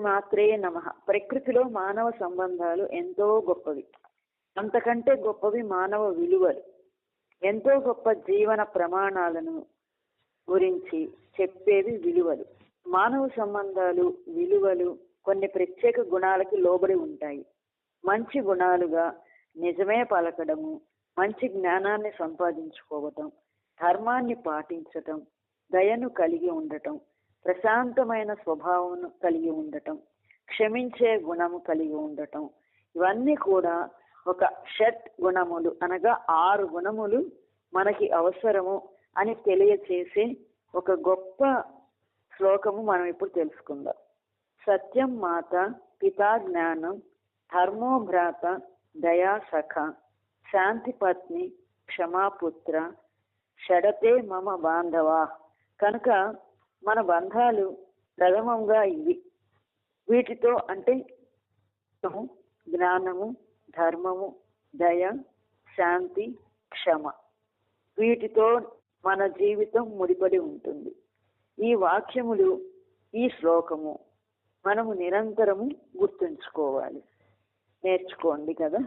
మాత్రే నమః. ప్రకృతిలో మానవ సంబంధాలు ఎంతో గొప్పవి. అంతకంటే గొప్పవి మానవ విలువలు. ఎంతో గొప్ప జీవన ప్రమాణాలను గురించి చెప్పేవి విలువలు. మానవ సంబంధాలు, విలువలు కొన్ని ప్రత్యేక గుణాలకి లోబడి ఉంటాయి. మంచి గుణాలుగా నిజమే పలకడము, మంచి జ్ఞానాన్ని సంపాదించుకోవటం, ధర్మాన్ని పాటించటం, దయను కలిగి ఉండటం, ప్రశాంతమైన స్వభావం కలిగి ఉండటం, క్షమించే గుణము కలిగి ఉండటం, ఇవన్నీ కూడా ఒక షట్ గుణములు అనగా 6 గుణములు మనకి అవసరము అని తెలియచేసే ఒక గొప్ప శ్లోకము మనం ఇప్పుడు తెలుసుకుందాం. సత్యం మాత, పితా జ్ఞానం, ధర్మో భ్రాత, దయా సఖ, శాంతి పత్ని, క్షమాపుత్ర, షడతే మమ బాంధవా. కనుక మన బంధాలు ప్రథమంగా ఇవి. వీటితో అంటే జ్ఞానము, ధర్మము, దయ, శాంతి, క్షమ, వీటితో మన జీవితం ముడిపడి ఉంటుంది. ఈ వాక్యములు, ఈ శ్లోకము మనము నిరంతరము గుర్తుంచుకోవాలి. నేర్చుకోండి కదా.